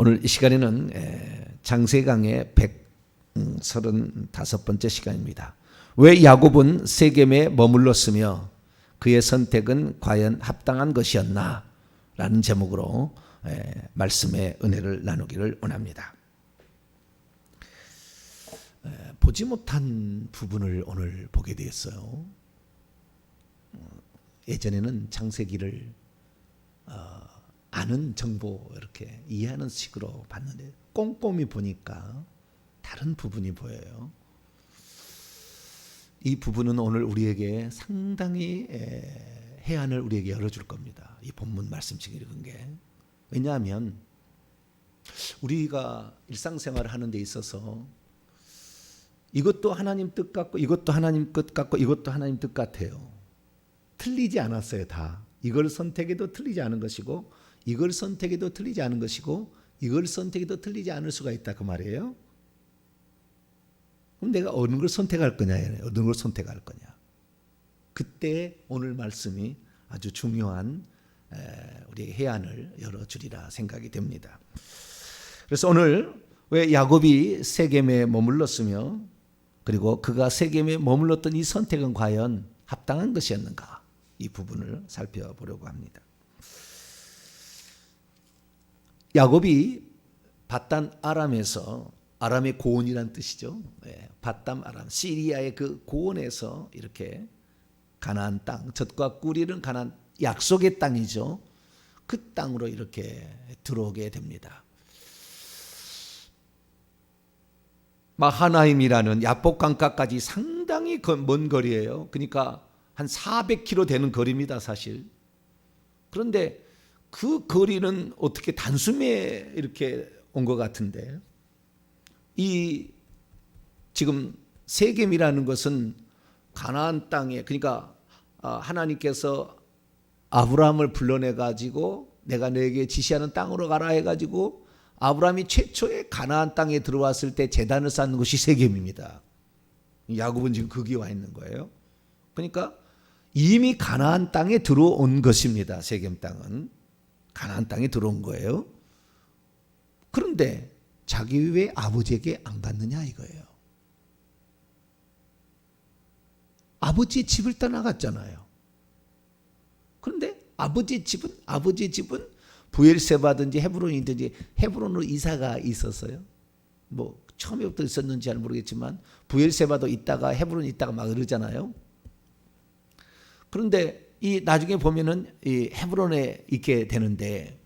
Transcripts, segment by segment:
오늘 이 시간에는 장세강의 135번째 시간입니다. 왜 야곱은 세겜에 머물렀으며 그의 선택은 과연 합당한 것이었나? 라는 제목으로 말씀의 은혜를 나누기를 원합니다. 보지 못한 부분을 오늘 보게 되었어요. 예전에는 창세기를 아는 정보 이렇게 이해하는 식으로 봤는데 꼼꼼히 보니까 다른 부분이 보여요. 이 부분은 오늘 우리에게 상당히 해안을 우리에게 열어줄 겁니다. 이 본문 말씀씩 읽은 게. 왜냐하면 우리가 일상생활을 하는 데 있어서 이것도 하나님 뜻 같고 이것도 하나님 뜻 같고 이것도 하나님 뜻 같아요. 틀리지 않았어요. 다. 이걸 선택해도 틀리지 않은 것이고 이걸 선택해도 틀리지 않은 것이고 이걸 선택해도 틀리지 않을 수가 있다 그 말이에요. 그럼 내가 어느 걸 선택할 거냐, 어느 걸 선택할 거냐. 그때 오늘 말씀이 아주 중요한 우리의 해안을 열어주리라 생각이 됩니다. 그래서 오늘 왜 야곱이 세겜에 머물렀으며 그리고 그가 세겜에 머물렀던 이 선택은 과연 합당한 것이었는가, 이 부분을 살펴보려고 합니다. 야곱이 밧단 아람에서, 아람의 고원이란 뜻이죠. 밧단 아람, 시리아의 그 고원에서 이렇게 가나안 땅, 젖과 꿀이 흐르는 가나안 약속의 땅이죠. 그 땅으로 이렇게 들어오게 됩니다. 마하나임이라는 야복 강가까지 상당히 먼 거리예요. 그러니까 한 400km 되는 거리입니다, 사실. 그런데 그 거리는 어떻게 단숨에 이렇게 온 것 같은데, 이 지금 세겜이라는 것은 가나안 땅에, 그러니까 하나님께서 아브라함을 불러내 가지고 내가 너에게 지시하는 땅으로 가라 해가지고 아브라함이 최초의 가나안 땅에 들어왔을 때 제단을 쌓는 곳이 세겜입니다. 야곱은 지금 거기에 와 있는 거예요. 그러니까 이미 가나안 땅에 들어온 것입니다. 세겜 땅은 가나안 땅에 들어온 거예요. 그런데 자기 왜 아버지에게 안 갔느냐 이거예요. 아버지의 집을 떠나갔잖아요. 그런데 아버지의 집은 부엘세바든지 헤브론이든지, 헤브론으로 이사가 있었어요. 뭐 처음부터 있었는지 잘 모르겠지만 부엘세바도 있다가 헤브론 있다가 막 그러잖아요. 그런데 이 나중에 보면은 이 헤브론에 있게 되는데,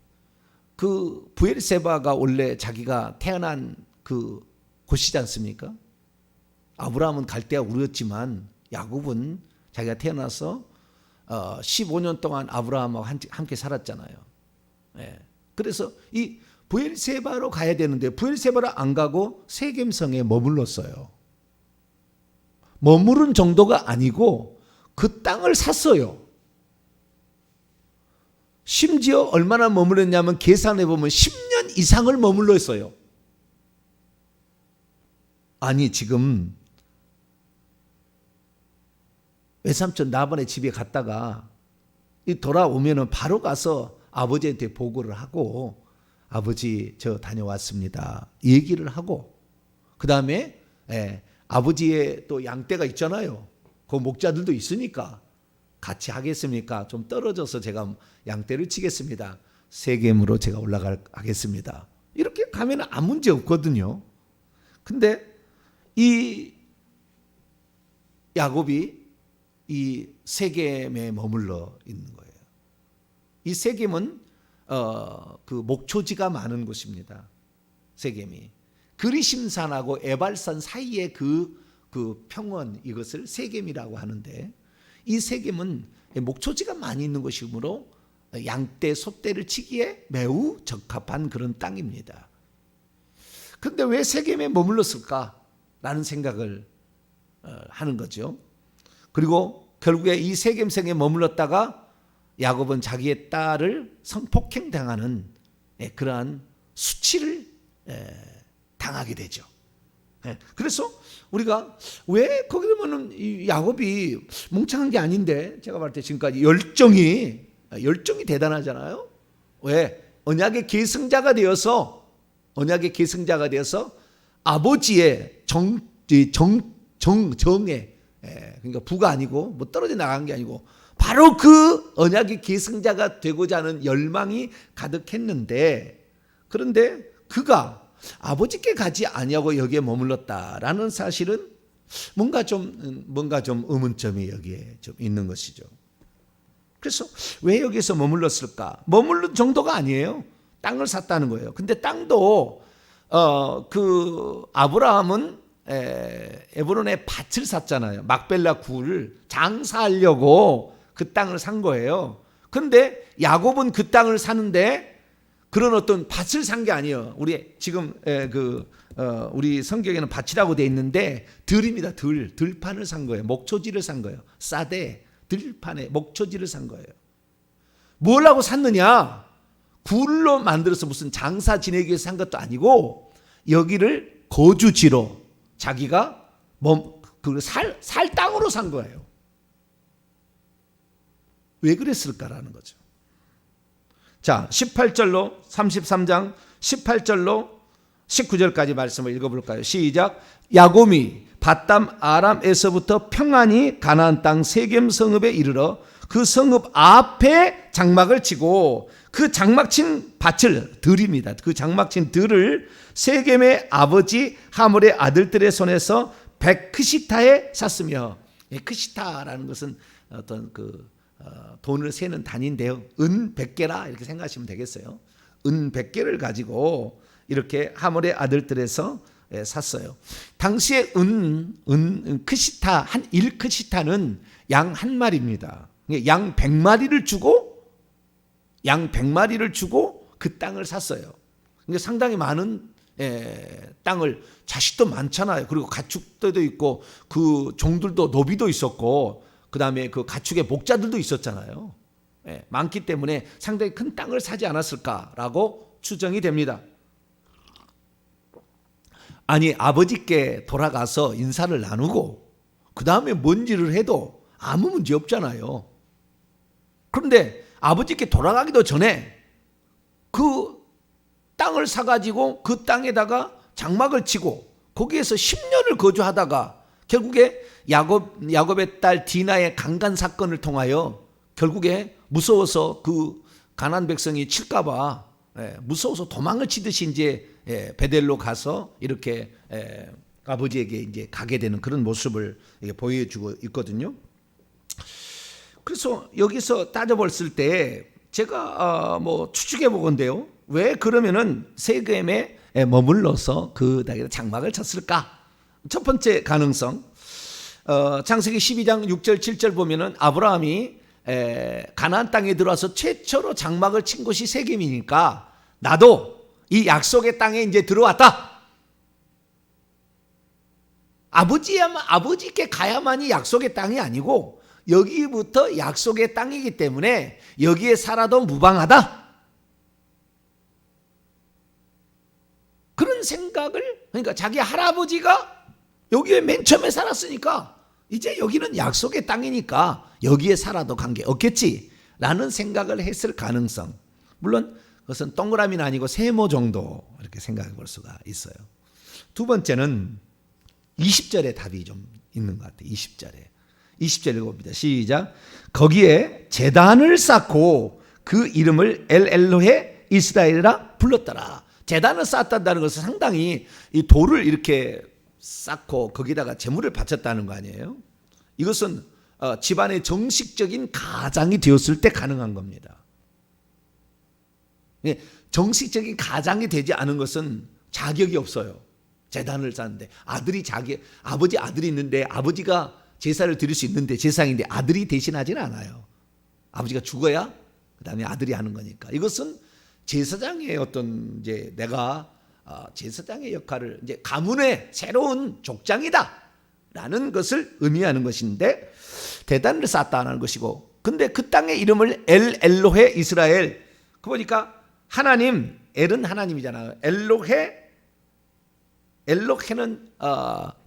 그 부엘세바가 원래 자기가 태어난 그 곳이지 않습니까? 아브라함은 갈대아 우르였지만 야곱은 자기가 태어나서 15년 동안 아브라함하고 함께 살았잖아요. 그래서 이 부엘세바로 가야 되는데 부엘세바로 안 가고 세겜성에 머물렀어요. 머무른 정도가 아니고 그 땅을 샀어요. 심지어 얼마나 머물렀냐면 계산해 보면 10년 이상을 머물러 있어요. 아니 지금 외삼촌 나반의 집에 갔다가 돌아오면은 바로 가서 아버지한테 보고를 하고, 아버지 저 다녀왔습니다 얘기를 하고, 그 다음에 아버지의 또 양떼가 있잖아요. 그 목자들도 있으니까 같이 하겠습니까? 좀 떨어져서 제가 양떼를 치겠습니다. 세겜으로 제가 올라가겠습니다. 이렇게 가면 아무 문제 없거든요. 근데 이 야곱이 이 세겜에 머물러 있는 거예요. 이 세겜은 그 목초지가 많은 곳입니다. 세겜이 그리심산하고 에발산 사이의 그 평원, 이것을 세겜이라고 하는데, 이 세겜은 목초지가 많이 있는 곳이므로 양떼, 소떼를 치기에 매우 적합한 그런 땅입니다. 그런데 왜 세겜에 머물렀을까라는 생각을 하는 거죠. 그리고 결국에 이 세겜성에 머물렀다가 야곱은 자기의 딸을 성폭행당하는 그러한 수치를 당하게 되죠. 그래서 우리가 왜 거기 보면은 이 야곱이 멍청한 게 아닌데, 제가 볼 때 지금까지 열정이 대단하잖아요. 왜? 언약의 계승자가 되어서 언약의 계승자가 되어서 아버지의 정에, 그러니까 부가 아니고 뭐 떨어져 나간 게 아니고 바로 그 언약의 계승자가 되고자 하는 열망이 가득했는데, 그런데 그가 아버지께 가지 아니하고 여기에 머물렀다라는 사실은 뭔가 좀 의문점이 여기에 좀 있는 것이죠. 그래서 왜 여기서 머물렀을까? 머물른 정도가 아니에요. 땅을 샀다는 거예요. 근데 땅도 그 아브라함은 에브론에 밭을 샀잖아요. 막벨라 굴을 장사하려고 그 땅을 산 거예요. 그런데 야곱은 그 땅을 사는데 그런 어떤 밭을 산 게 아니에요. 우리 지금 우리 성경에는 밭이라고 돼 있는데 들입니다. 들판을 산 거예요. 목초지를 산 거예요. 싸대 들판에 목초지를 산 거예요. 뭘 하고 샀느냐? 굴로 만들어서 무슨 장사 지내기 위해서 산 것도 아니고 여기를 거주지로 자기가 살 땅으로 산 거예요. 왜 그랬을까라는 거죠. 자, 18절로 33장 18절로 19절까지 말씀을 읽어볼까요? 시작. 야곱이 밧담 아람에서부터 평안히 가나안 땅 세겜 성읍에 이르러 그 성읍 앞에 장막을 치고 그 장막 친 밭을 들입니다. 그 장막 친 들을 세겜의 아버지 하몰의 아들들의 손에서 백크시타에 샀으며, 크시타라는 것은 어떤 돈을 세는 단위인데요. 은 100개라 이렇게 생각하시면 되겠어요. 은 100개를 가지고 이렇게 하몰의 아들들에서 샀어요. 당시에 크시타, 한 1크시타는 양 한 마리입니다. 양 100마리를 주고 그 땅을 샀어요. 그러니까 상당히 많은 땅을, 자식도 많잖아요. 그리고 가축들도 있고 그 종들도 노비도 있었고 그 다음에 그 가축의 목자들도 있었잖아요. 많기 때문에 상당히 큰 땅을 사지 않았을까라고 추정이 됩니다. 아니, 아버지께 돌아가서 인사를 나누고 그 다음에 뭔지를 해도 아무 문제 없잖아요. 그런데 아버지께 돌아가기도 전에 그 땅을 사가지고 그 땅에다가 장막을 치고 거기에서 10년을 거주하다가 결국에 야곱의 딸 디나의 강간 사건을 통하여 결국에 무서워서 그 가나안 백성이 칠까봐 무서워서 도망을 치듯이 이제 베델로 가서 이렇게 아버지에게 이제 가게 되는 그런 모습을 보여주고 있거든요. 그래서 여기서 따져봤을 때 제가 뭐 추측해 보건데요. 왜 그러면은 세겜에 머물러서 그 땅에 장막을 쳤을까? 첫 번째 가능성, 창세기 12장 6절 7절 보면은 아브라함이 가나안 땅에 들어와서 최초로 장막을 친 곳이 세겜이니까 나도 이 약속의 땅에 이제 들어왔다. 아버지께 가야만이 약속의 땅이 아니고 여기부터 약속의 땅이기 때문에 여기에 살아도 무방하다. 그런 생각을, 그러니까 자기 할아버지가 여기에 맨 처음에 살았으니까 이제 여기는 약속의 땅이니까 여기에 살아도 관계없겠지라는 생각을 했을 가능성. 물론 그것은 동그라미는 아니고 세모 정도 이렇게 생각해 볼 수가 있어요. 두 번째는 20절에 답이 좀 있는 것 같아요. 20절 읽어봅니다. 시작. 거기에 제단을 쌓고 그 이름을 엘로헤 이스라엘이라 불렀더라. 제단을 쌓았다는 것은 상당히 이 돌을 이렇게 쌓고 거기다가 제물을 바쳤다는 거 아니에요? 이것은 집안의 정식적인 가장이 되었을 때 가능한 겁니다. 정식적인 가장이 되지 않은 것은 자격이 없어요. 제단을 쌓는데 아버지 아들이 있는데 아버지가 제사를 드릴 수 있는데 제사인데 아들이 대신하지는 않아요. 아버지가 죽어야 그다음에 아들이 하는 거니까. 이것은 제사장의 어떤 이제 내가 제사장의 역할을 이제 가문의 새로운 족장이다라는 것을 의미하는 것인데 대단을 쌓았다는 것이고, 근데 그 땅의 이름을 엘로헤 이스라엘. 그 보니까 하나님, 엘은 하나님이잖아요. 엘로헤는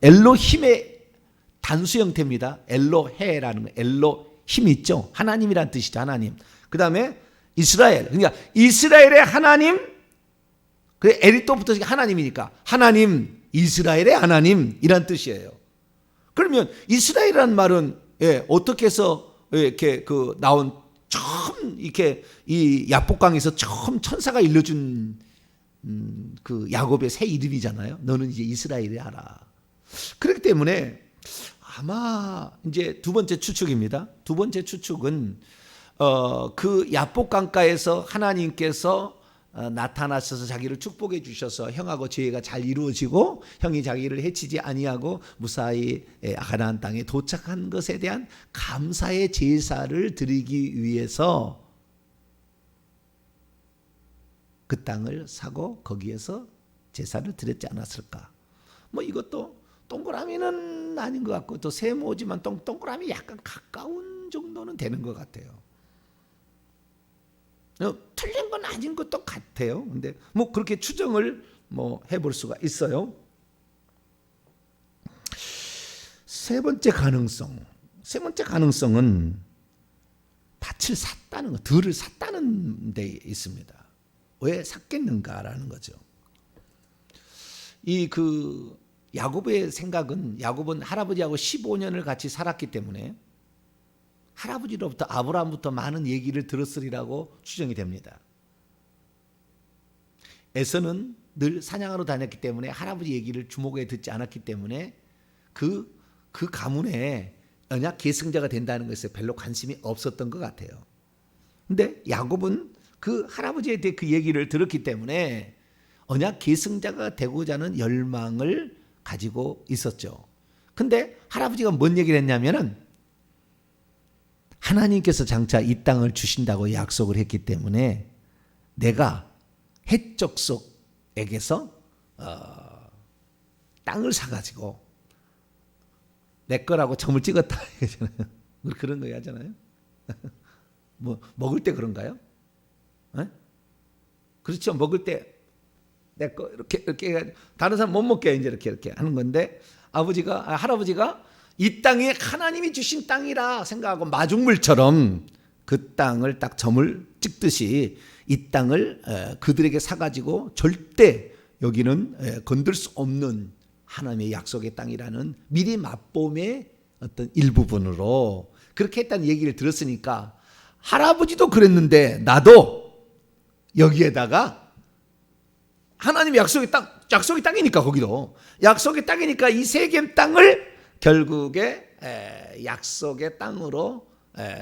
엘로힘의 단수 형태입니다. 엘로헤라는 거, 엘로힘 있죠. 하나님이란 뜻이죠. 하나님. 그 다음에 이스라엘, 그러니까 이스라엘의 하나님, 그래 엘이 또 붙어서 하나님이니까 하나님, 이스라엘의 하나님 이란 뜻이에요. 그러면 이스라엘이라는 말은 어떻게 해서 이렇게 그 나온 처음 이렇게 이 야복강에서 처음 천사가 일러준 그 야곱의 새 이름이잖아요. 너는 이제 이스라엘이 알아. 그렇기 때문에 아마 이제 두 번째 추측입니다. 두 번째 추측은 그 야복강가에서 하나님께서 나타나셔서 자기를 축복해 주셔서 형하고 죄가 잘 이루어지고 형이 자기를 해치지 아니하고 무사히 가나안 땅에 도착한 것에 대한 감사의 제사를 드리기 위해서 그 땅을 사고 거기에서 제사를 드렸지 않았을까. 뭐 이것도 동그라미는 아닌 것 같고 또 세모지만 동그라미 약간 가까운 정도는 되는 것 같아요. 틀린 건 아닌 것도 같아요. 근데 뭐 그렇게 추정을 뭐 해볼 수가 있어요. 세 번째 가능성은 밭을 샀다는 거, 들을 샀다는 데 있습니다. 왜 샀겠는가라는 거죠. 이 그 야곱의 생각은 야곱은 할아버지하고 15년을 같이 살았기 때문에 할아버지로부터 아브라함부터 많은 얘기를 들었으리라고 추정이 됩니다. 에서는 늘 사냥하러 다녔기 때문에 할아버지 얘기를 주목해 듣지 않았기 때문에 그 가문에 언약 계승자가 된다는 것에 별로 관심이 없었던 것 같아요. 근데 야곱은 그 할아버지에 대해 그 얘기를 들었기 때문에 언약 계승자가 되고자 하는 열망을 가지고 있었죠. 근데 할아버지가 뭔 얘기를 했냐면은 하나님께서 장차 이 땅을 주신다고 약속을 했기 때문에 내가 헷족속에게서 땅을 사가지고 내 거라고 점을 찍었다. 그런 거 하잖아요. 뭐 먹을 때 그런가요? 에? 그렇죠. 먹을 때 내 거 이렇게 다른 사람 못 먹게 이제 이렇게 하는 건데 할아버지가 이 땅이 하나님이 주신 땅이라 생각하고 마중물처럼 그 땅을 딱 점을 찍듯이 이 땅을 그들에게 사가지고 절대 여기는 건들 수 없는 하나님의 약속의 땅이라는 미리 맛봄의 어떤 일부분으로 그렇게 했다는 얘기를 들었으니까 할아버지도 그랬는데 나도 여기에다가 하나님의 약속의 땅이니까 거기도 약속의 땅이니까 이 세겜 땅을 결국에 약속의 땅으로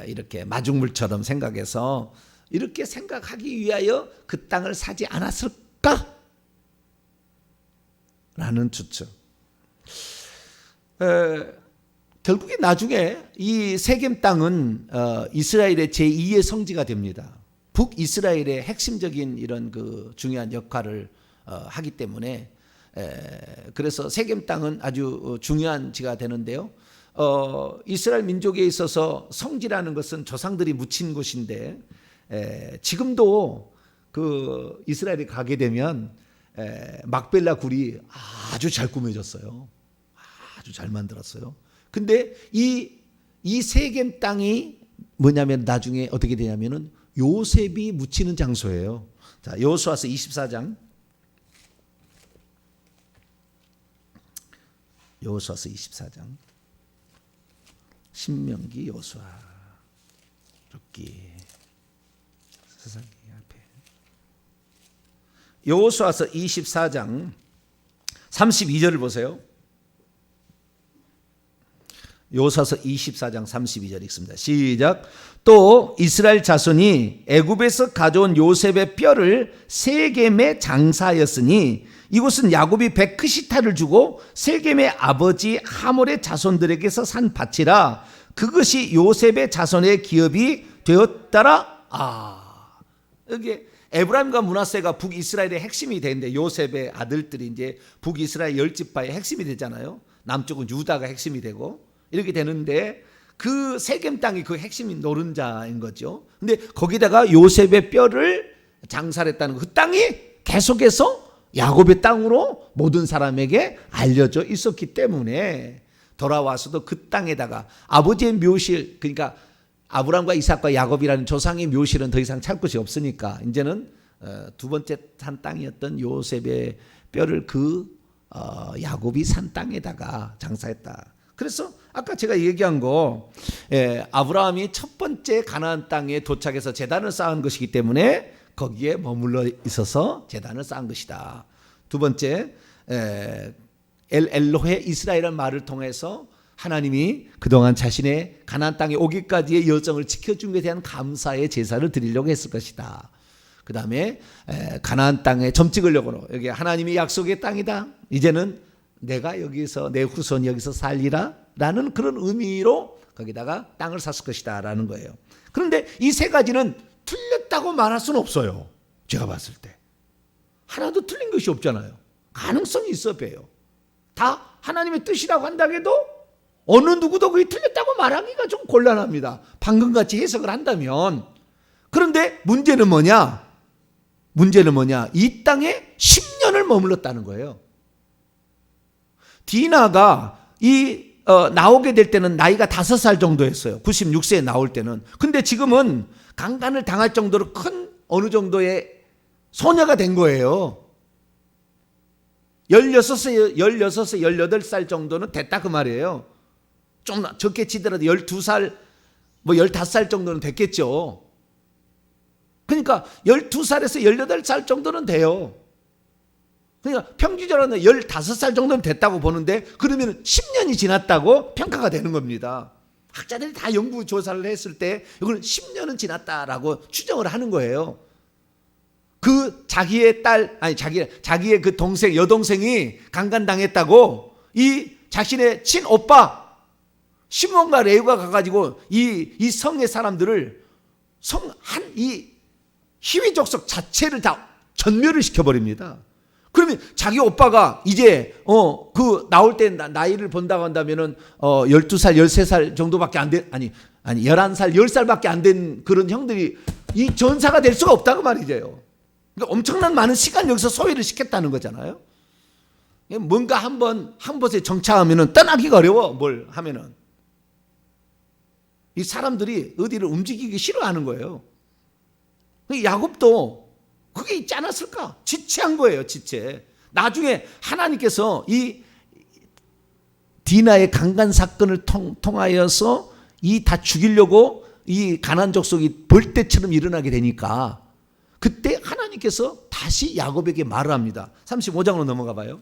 이렇게 마중물처럼 생각해서 이렇게 생각하기 위하여 그 땅을 사지 않았을까? 라는 추측. 결국에 나중에 이 세겜 땅은 이스라엘의 제2의 성지가 됩니다. 북이스라엘의 핵심적인 이런 그 중요한 역할을 하기 때문에 그래서 세겜 땅은 아주 중요한 지가 되는데요. 이스라엘 민족에 있어서 성지라는 것은 조상들이 묻힌 곳인데 지금도 그 이스라엘에 가게 되면 막벨라 굴이 아주 잘 꾸며졌어요. 아주 잘 만들었어요. 근데 이 세겜 땅이 뭐냐면 나중에 어떻게 되냐면은 요셉이 묻히는 장소예요. 자, 여호수아서 24장. 여호수아서 24장. 신명기, 여호수아, 룻기, 사사기 앞에. 여호수아서 24장 32절을 보세요. 여호수아서 24장 32절 읽습니다. 시작. 또 이스라엘 자손이 애굽에서 가져온 요셉의 뼈를 세겜에 장사하였으니 이곳은 야곱이 베크시타를 주고 세겜의 아버지 하몰의 자손들에게서 산 밭이라 그것이 요셉의 자손의 기업이 되었더라. 여기 에브라임과 므낫세가 북이스라엘의 핵심이 되는데 요셉의 아들들이 이제 북이스라엘 10지파의 핵심이 되잖아요. 남쪽은 유다가 핵심이 되고 이렇게 되는데 그 세겜 땅이 그 핵심인 노른자인 거죠. 근데 거기다가 요셉의 뼈를 장사를 했다는 거. 그 땅이 계속해서 야곱의 땅으로 모든 사람에게 알려져 있었기 때문에 돌아와서도 그 땅에다가 아버지의 묘실, 그러니까 아브라함과 이삭과 야곱이라는 조상의 묘실은 더 이상 찾을 곳이 없으니까 이제는 두 번째 산 땅이었던 요셉의 뼈를 야곱이 산 땅에다가 장사했다. 그래서 아까 제가 얘기한 거 아브라함이 첫 번째 가나안 땅에 도착해서 제단을 쌓은 것이기 때문에 거기에 머물러 있어서 제단을 쌓은 것이다. 두 번째 엘로헤 이스라엘이라는 말을 통해서 하나님이 그동안 자신의 가나안 땅에 오기까지의 여정을 지켜준 것에 대한 감사의 제사를 드리려고 했을 것이다. 그 다음에 가나안 땅에 점 찍으려고 여기 하나님이 약속의 땅이다. 이제는 내가 여기서 내 후손이 여기서 살리라 라는 그런 의미로 거기다가 땅을 샀을 것이다 라는 거예요. 그런데 이 세 가지는 틀렸다고 말할 수는 없어요. 제가 봤을 때 하나도 틀린 것이 없잖아요. 가능성이 있어 봬요. 다 하나님의 뜻이라고 한다고 해도 어느 누구도 그게 틀렸다고 말하기가 좀 곤란합니다. 방금같이 해석을 한다면. 그런데 문제는 뭐냐? 이 땅에 10년을 머물렀다는 거예요. 디나가 나오게 될 때는 나이가 5살 정도였어요. 96세에 나올 때는. 근데 지금은 강간을 당할 정도로 큰 어느 정도의 소녀가 된 거예요. 16세, 18살 정도는 됐다 그 말이에요. 좀 적게 치더라도 12살, 15살 정도는 됐겠죠. 그러니까 12살에서 18살 정도는 돼요. 그러니까 평균적으로는 15살 정도는 됐다고 보는데 그러면 10년이 지났다고 평가가 되는 겁니다. 학자들이 다 연구 조사를 했을 때 이걸 10년은 지났다라고 추정을 하는 거예요. 자기의 자기의 그 여동생이 강간당했다고 이 자신의 친오빠 시몬과 레위가 가가지고 이 성의 사람들을 이 희위 족속 자체를 다 전멸을 시켜버립니다. 그러면 자기 오빠가 이제 나올 때 나이를 본다고 한다면은 12살, 13살 정도밖에 안 된, 아니 11살, 10살밖에 안 된 그런 형들이 이 전사가 될 수가 없다고 말이죠. 그러니까 엄청난 많은 시간 여기서 소외를 시켰다는 거잖아요. 뭔가 한 곳에 정착하면은 떠나기가 어려워. 뭘 하면은 이 사람들이 어디를 움직이기 싫어하는 거예요. 야곱도 그게 있지 않았을까? 지체한 거예요, 지체. 나중에 하나님께서 이 디나의 강간 사건을 통하여서 다 죽이려고 이 가나안 족속이 벌떼처럼 일어나게 되니까 그때 하나님께서 다시 야곱에게 말을 합니다. 35장으로 넘어가 봐요.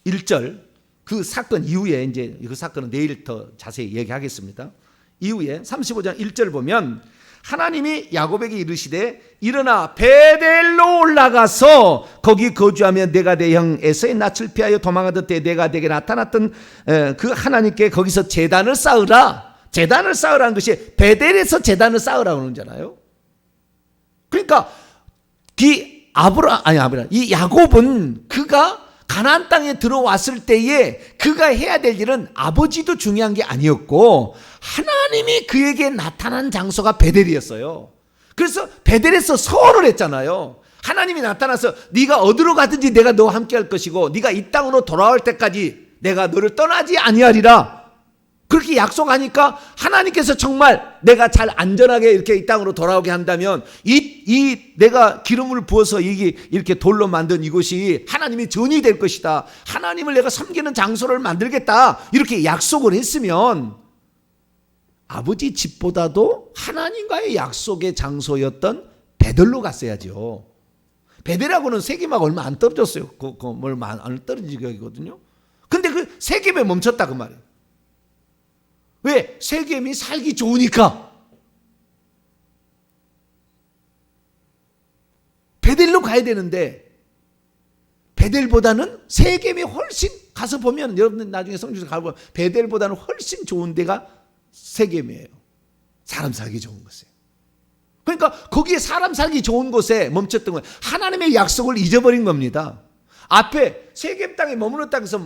1절 그 사건 이후에 이제 그 사건은 내일 더 자세히 얘기하겠습니다. 이후에 35장 1절 보면 하나님이 야곱에게 이르시되 일어나 베델로 올라가서 거기 거주하며 내가 내 형 에서의 낯을 피하여 도망하던 때 내가 내게 나타났던 그 하나님께 거기서 제단을 쌓으라. 제단을 쌓으라는 것이 베델에서 제단을 쌓으라고 그러잖아요. 그러니까 이 야곱은 그가 가나안 땅에 들어왔을 때에 그가 해야 될 일은 아버지도 중요한 게 아니었고 하나님이 그에게 나타난 장소가 베델이었어요. 그래서 베델에서 서원을 했잖아요. 하나님이 나타나서 네가 어디로 가든지 내가 너와 함께 할 것이고 네가 이 땅으로 돌아올 때까지 내가 너를 떠나지 아니하리라. 그렇게 약속하니까 하나님께서 정말 내가 잘 안전하게 이렇게 이 땅으로 돌아오게 한다면 내가 기름을 부어서 이렇게 돌로 만든 이곳이 하나님의 전이 될 것이다. 하나님을 내가 섬기는 장소를 만들겠다. 이렇게 약속을 했으면 아버지 집보다도 하나님과의 약속의 장소였던 베델로 갔어야죠. 베델하고는 세겜하고 얼마 안 떨어졌어요. 얼마 안 떨어지거든요. 근데 그 세겜에 멈췄다 그 말이에요. 왜? 세겜이 살기 좋으니까. 베델로 가야 되는데 베델보다는 세겜이 훨씬 가서 보면 여러분들 나중에 성경에서 가보면 베델보다는 훨씬 좋은 데가 세겜이에요. 사람 살기 좋은 곳이에요. 그러니까 거기에 사람 살기 좋은 곳에 멈췄던 거예요. 하나님의 약속을 잊어버린 겁니다. 앞에 세겜 땅에 머물렀다고 해서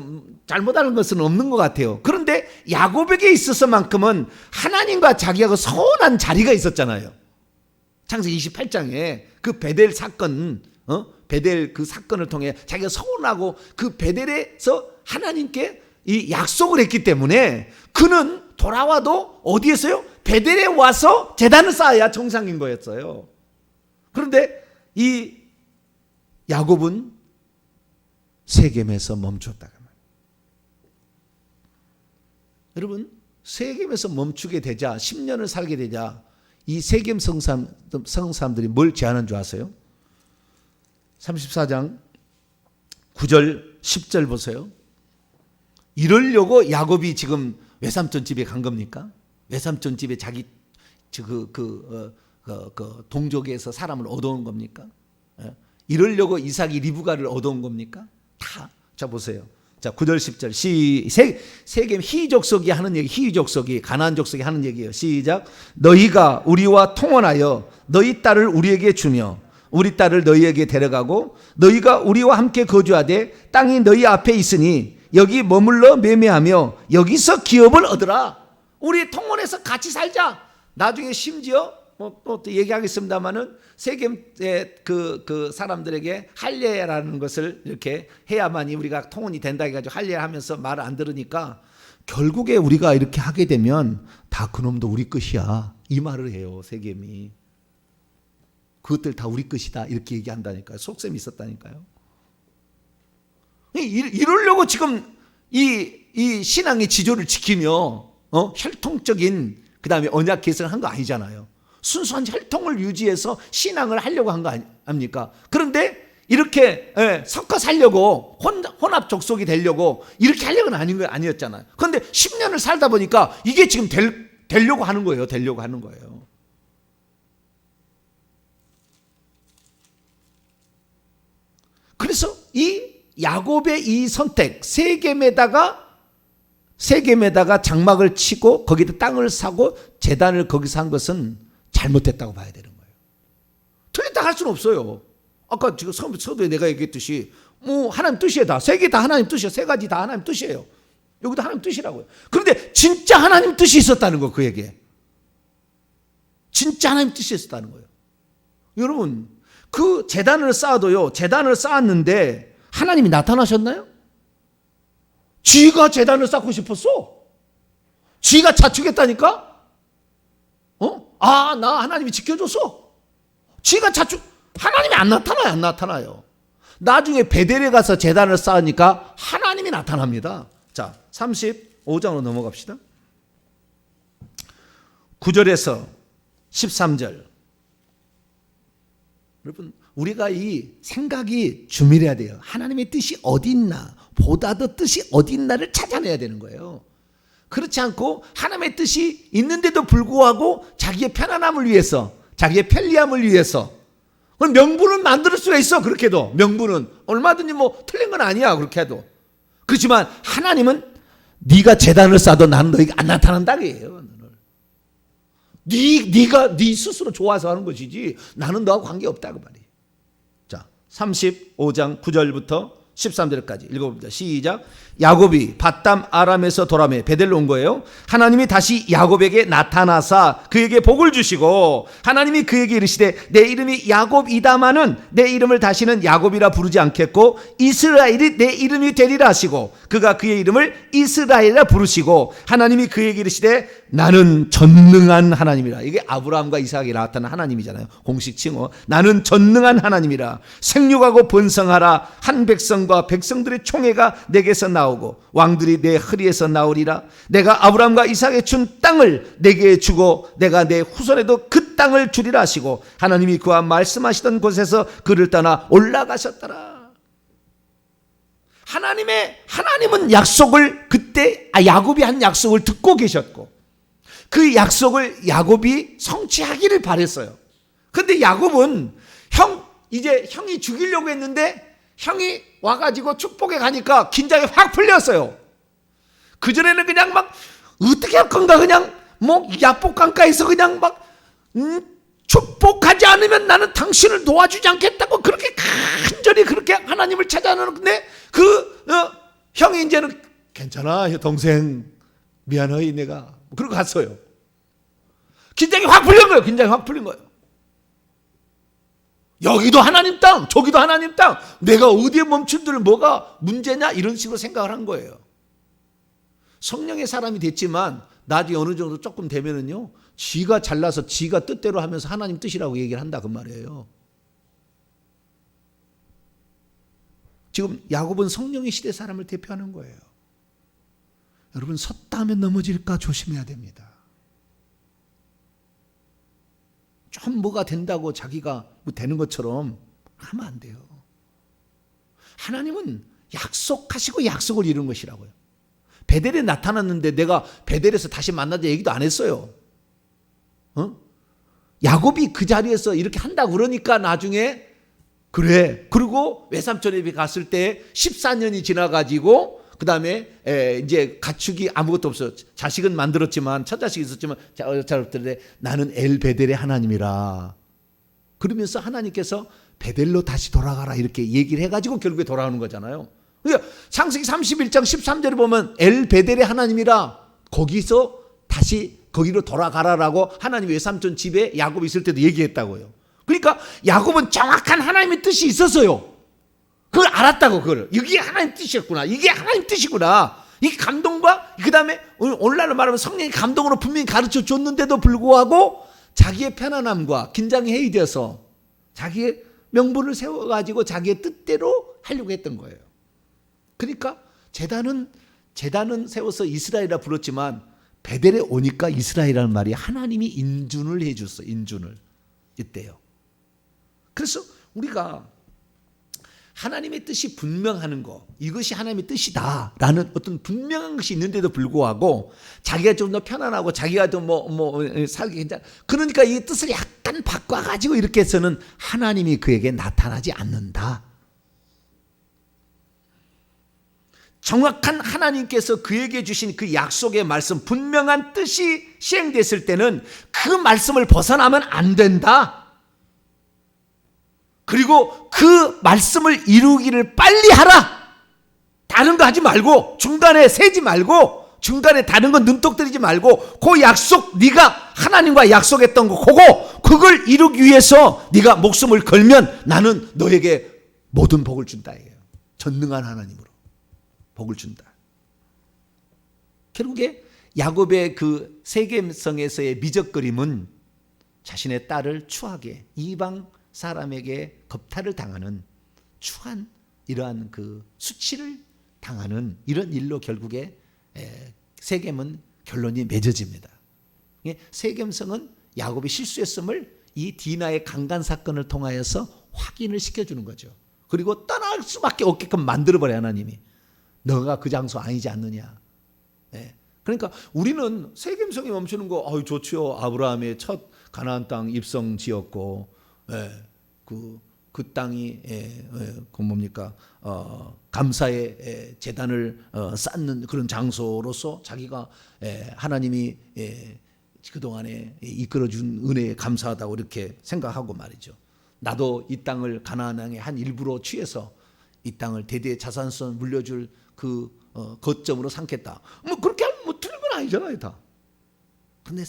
잘못하는 것은 없는 것 같아요. 그런데 야곱에게 있어서만큼은 하나님과 자기하고 서운한 자리가 있었잖아요. 창세기 28장에 그 베델 사건, 베델 그 사건을 통해 자기가 서운하고 그 베델에서 하나님께 이 약속을 했기 때문에 그는 돌아와도 어디에서요? 베델에 와서 제단을 쌓아야 정상인 거였어요. 그런데 이 야곱은 세겜에서 멈췄다가 말이에요. 여러분, 세겜에서 멈추게 되자 10년을 살게 되자 이 세겜 성사람들이 뭘 제안한 줄 아세요? 34장 9절 10절 보세요. 이러려고 야곱이 지금 외삼촌 집에 간 겁니까? 외삼촌 집에 자기 동족에서 사람을 얻어온 겁니까? 이러려고 이삭이 리브가를 얻어온 겁니까? 다. 자 보세요. 자 9절 10절 세겜 히족속이 하는 얘기, 히족속이 가나안 족속이 하는 얘기예요. 시작. 너희가 우리와 통혼하여 너희 딸을 우리에게 주며 우리 딸을 너희에게 데려가고 너희가 우리와 함께 거주하되 땅이 너희 앞에 있으니 여기 머물러 매매하며 여기서 기업을 얻으라. 우리 통혼해서 같이 살자. 나중에 심지어 또 얘기하겠습니다만은 세겜의 그 사람들에게 할례라는 것을 이렇게 해야만이 우리가 통혼이 된다 해가지고 할례하면서 말을 안 들으니까 결국에 우리가 이렇게 하게 되면 다 그놈도 우리 것이야 이 말을 해요. 세겜이 그것들 다 우리 것이다 이렇게 얘기한다니까요. 속셈이 있었다니까요. 이러려고 지금 이 신앙의 지조를 지키며 혈통적인 그 다음에 언약 개성을 한 거 아니잖아요. 순수한 혈통을 유지해서 신앙을 하려고 한 거 아닙니까? 그런데 이렇게 섞어 살려고 혼합 족속이 되려고 이렇게 하려고는 아니었잖아요. 그런데 10년을 살다 보니까 이게 지금 되려고 하는 거예요. 되려고 하는 거예요. 그래서 이 야곱의 이 선택, 세겜에다가 장막을 치고 거기다 땅을 사고 제단을 거기서 한 것은 잘못됐다고 봐야 되는 거예요. 틀렸다 할 수는 없어요. 아까 지금 서두에 내가 얘기했듯이 하나님 뜻이에요. 다. 세 개 다 하나님 뜻이에요. 세 가지 다 하나님 뜻이에요. 여기도 하나님 뜻이라고요. 그런데 진짜 하나님 뜻이 있었다는 거 그에게. 진짜 하나님 뜻이 있었다는 거예요. 여러분 그 제단을 쌓아도요. 제단을 쌓았는데 하나님이 나타나셨나요? 쥐가 제단을 쌓고 싶었어. 쥐가 자축했다니까? 나 하나님이 지켜줬어. 쥐가 하나님이 안 나타나요. 나중에 베델에 가서 제단을 쌓으니까 하나님이 나타납니다. 자, 35장으로 넘어갑시다. 9절에서 13절. 여러분, 우리가 이 생각이 주밀해야 돼요. 하나님의 뜻이 어디 있나, 보다 더 뜻이 어디 있나를 찾아내야 되는 거예요. 그렇지 않고 하나님의 뜻이 있는데도 불구하고 자기의 편안함을 위해서, 자기의 편리함을 위해서 명분은 만들 수가 있어. 그렇게 해도 명분은 얼마든지 틀린 건 아니야. 그렇게 해도. 그렇지만 하나님은 네가 제단을 쌓아도 나는 너희가 안 나타난다 그래요. 네가 네 스스로 좋아서 하는 것이지 나는 너하고 관계없다고 말이에요. 자, 35장 9절부터 13절까지 읽어봅니다. 시작. 야곱이 바담 아람에서 돌아매 베델로 온 거예요. 하나님이 다시 야곱에게 나타나사 그에게 복을 주시고 하나님이 그에게 이르시되 내 이름이 야곱이다마는 내 이름을 다시는 야곱이라 부르지 않겠고 이스라엘이 내 이름이 되리라 하시고 그가 그의 이름을 이스라엘이라 부르시고 하나님이 그에게 이르시되 나는 전능한 하나님이라. 이게 아브라함과 이삭에게 나타난 하나님이잖아요. 공식 칭호. 나는 전능한 하나님이라. 생육하고 번성하라. 한 백성과 백성들의 총회가 내게서 나오고 왕들이 내 허리에서 나오리라. 내가 아브라함과 이삭에 준 땅을 내게 주고 내가 내 후손에도 그 땅을 주리라 하시고 하나님이 그와 말씀하시던 곳에서 그를 떠나 올라가셨더라. 하나님은 약속을 그때 야곱이 한 약속을 듣고 계셨고 그 약속을 야곱이 성취하기를 바랬어요. 그런데 야곱은 이제 형이 죽이려고 했는데 형이 와가지고 축복에 가니까 긴장이 확 풀렸어요. 그전에는 그냥 막 어떻게 할 건가 그냥 약복강가에서 그냥 막 축복하지 않으면 나는 당신을 도와주지 않겠다고 그렇게 간절히 그렇게 하나님을 찾아내는데 형이 이제는 괜찮아 동생 미안해 내가 그러고 갔어요. 긴장이 확 풀린 거예요. 긴장이 확 풀린 거예요. 여기도 하나님 땅 저기도 하나님 땅 내가 어디에 멈춘들 뭐가 문제냐 이런 식으로 생각을 한 거예요. 성령의 사람이 됐지만 나중에 어느 정도 조금 되면은요 지가 잘나서 지가 뜻대로 하면서 하나님 뜻이라고 얘기를 한다 그 말이에요. 지금 야곱은 성령의 시대 사람을 대표하는 거예요. 여러분, 섰다 하면 넘어질까 조심해야 됩니다. 좀 뭐가 된다고 자기가 뭐 되는 것처럼 하면 안 돼요. 하나님은 약속하시고 약속을 이룬 것이라고요. 베델에 나타났는데 내가 베델에서 다시 만나자 얘기도 안 했어요. 야곱이 그 자리에서 이렇게 한다고 그러니까 나중에 그래. 그리고 외삼촌에게 갔을 때 14년이 지나가지고 그 다음에 이제 가축이 아무것도 없어. 자식은 만들었지만 첫 자식이 있었지만 자식들에 나는 엘 베델의 하나님이라. 그러면서 하나님께서 베델로 다시 돌아가라 이렇게 얘기를 해가지고 결국에 돌아오는 거잖아요. 그러니까 창세기 31장 13절에 보면 엘 베델의 하나님이라 거기서 다시 거기로 돌아가라라고 하나님 외삼촌 집에 야곱이 있을 때도 얘기했다고요. 그러니까 야곱은 정확한 하나님의 뜻이 있었어요. 그걸 알았다고. 그걸 이게 하나님 뜻이었구나. 이게 하나님 뜻이구나. 이 감동과 그 다음에 오늘날로 말하면 성령이 감동으로 분명히 가르쳐 줬는데도 불구하고 자기의 편안함과 긴장이 해이되어서 자기의 명분을 세워가지고 자기의 뜻대로 하려고 했던 거예요. 그러니까 제단은 세워서 이스라엘이라 불렀지만 베델에 오니까 이스라엘이라는 말이 하나님이 인준을 해줬어. 인준을 이때요. 그래서 우리가 하나님의 뜻이 분명하는 거, 이것이 하나님의 뜻이다라는 어떤 분명한 것이 있는데도 불구하고 자기가 좀 더 편안하고 자기가 좀 살기 괜찮아. 그러니까 이 뜻을 약간 바꿔가지고 이렇게 해서는 하나님이 그에게 나타나지 않는다. 정확한 하나님께서 그에게 주신 그 약속의 말씀, 분명한 뜻이 시행됐을 때는 그 말씀을 벗어나면 안 된다. 그리고 그 말씀을 이루기를 빨리 하라. 다른 거 하지 말고, 중간에 세지 말고, 중간에 다른 거 눈독 들이지 말고, 그 약속, 네가 하나님과 약속했던 거 그걸 이루기 위해서 네가 목숨을 걸면 나는 너에게 모든 복을 준다. 전능한 하나님으로 복을 준다. 결국에 야곱의 그 세겜성에서의 미적거림은 자신의 딸을 추하게 이방 사람에게 겁탈을 당하는 추한 이러한 그 수치를 당하는 이런 일로 결국에 세겜은 결론이 맺어집니다. 세겜성은 야곱이 실수했음을 이 디나의 강간 사건을 통하여서 확인을 시켜주는 거죠. 그리고 떠날 수밖에 없게끔 만들어버려 하나님이. 너가 그 장소 아니지 않느냐. 그러니까 우리는 세겜성이 멈추는 거 좋죠. 아브라함의 첫 가나안 땅 입성 지었고 그 땅이 그 뭡니까 감사의 제단을 쌓는 그런 장소로서 자기가 하나님이 그동안에 이끌어준 은혜에 감사하다고 이렇게 생각하고 말이죠. 나도 이 땅을 가나안 땅의 한 일부로 취해서 이 땅을 대대의 자산선 물려줄 그 거점으로 삼겠다. 뭐 그렇게 하면 뭐 틀린 건 아니잖아요, 다. 근데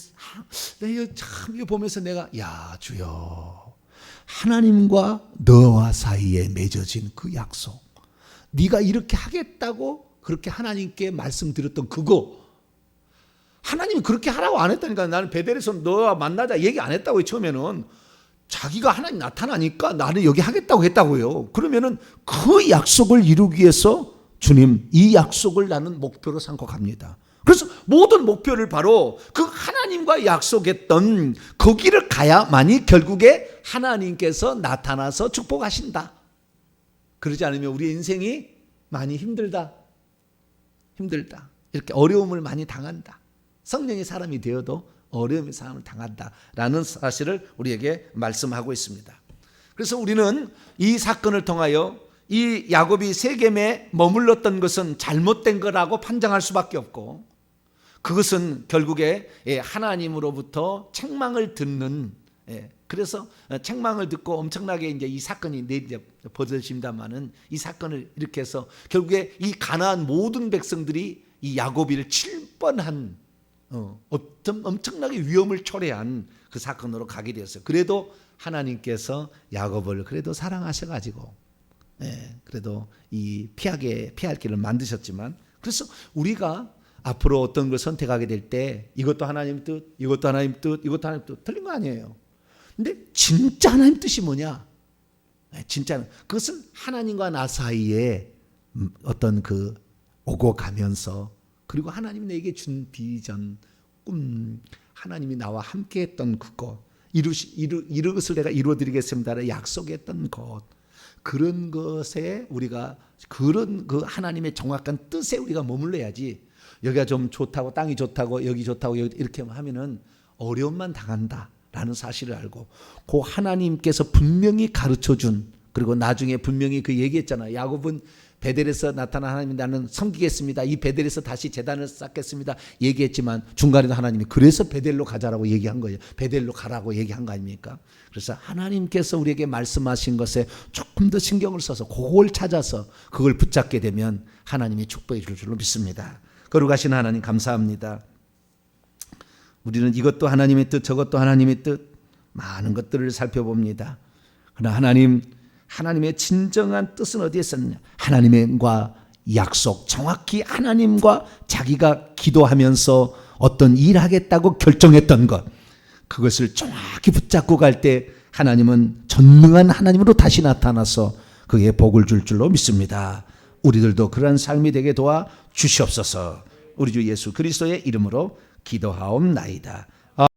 내가 참 이거 보면서 내가 야 주여, 하나님과 너와 사이에 맺어진 그 약속, 네가 이렇게 하겠다고 그렇게 하나님께 말씀드렸던 그거, 하나님이 그렇게 하라고 안 했다니까. 나는 베델에서 너와 만나자 얘기 안 했다고요. 처음에는 자기가 하나님 나타나니까 나는 여기 하겠다고 했다고요. 그러면은 그 약속을 이루기 위해서 주님, 이 약속을 나는 목표로 삼고 갑니다. 그래서 모든 목표를 바로 그 하나님과 약속했던 거기를 가야만이 결국에 하나님께서 나타나서 축복하신다. 그러지 않으면 우리 인생이 많이 힘들다. 이렇게 어려움을 많이 당한다. 성령의 사람이 되어도 어려움의 사람을 당한다라는 사실을 우리에게 말씀하고 있습니다. 그래서 우리는 이 사건을 통하여 이 야곱이 세겜에 머물렀던 것은 잘못된 거라고 판정할 수밖에 없고, 그것은 결국에 하나님으로부터 책망을 듣는, 그래서 책망을 듣고 엄청나게 이제 이 사건이 벌어집니다만은 이 사건을 이렇게 해서 결국에 이 가나안 모든 백성들이 이 야곱이를 7번한 어떤 엄청나게 위험을 초래한 그 사건으로 가게 되었어요. 그래도 하나님께서 야곱을 그래도 사랑하셔가지고 그래도 이 피할 길을 만드셨지만, 그래서 우리가 앞으로 어떤 걸 선택하게 될 때 이것도 하나님 뜻, 이것도 하나님 뜻, 이것도 하나님 뜻, 틀린 거 아니에요. 근데 진짜 하나님 뜻이 뭐냐? 진짜 그것은 하나님과 나 사이에 어떤 그 오고 가면서, 그리고 하나님이 내게 준 비전, 꿈, 하나님이 나와 함께했던 그것, 이것을 내가 이루어드리겠습니다라고 약속했던 것, 그런 것에 우리가 그런 그 하나님의 정확한 뜻에 우리가 머물러야지. 여기가 좀 좋다고, 땅이 좋다고, 여기 좋다고 이렇게 하면은 어려움만 당한다라는 사실을 알고, 그 하나님께서 분명히 가르쳐준, 그리고 나중에 분명히 그 얘기했잖아요. 야곱은 베델에서 나타난 하나님 나는 섬기겠습니다. 이 베델에서 다시 제단을 쌓겠습니다. 얘기했지만 중간에도 하나님이 그래서 베델로 가자라고 얘기한 거예요. 베델로 가라고 얘기한 거 아닙니까? 그래서 하나님께서 우리에게 말씀하신 것에 조금 더 신경을 써서 그걸 찾아서 그걸 붙잡게 되면 하나님이 축복해 줄 줄로 믿습니다. 거룩하신 하나님 감사합니다. 우리는 이것도 하나님의 뜻, 저것도 하나님의 뜻, 많은 것들을 살펴봅니다. 그러나 하나님의 진정한 뜻은 어디에 있었느냐? 하나님과 약속, 정확히 하나님과 자기가 기도하면서 어떤 일하겠다고 결정했던 것, 그것을 정확히 붙잡고 갈 때 하나님은 전능한 하나님으로 다시 나타나서 그의 복을 줄 줄로 믿습니다. 우리들도 그러한 삶이 되게 도와 주시옵소서. 우리 주 예수 그리스도의 이름으로 기도하옵나이다.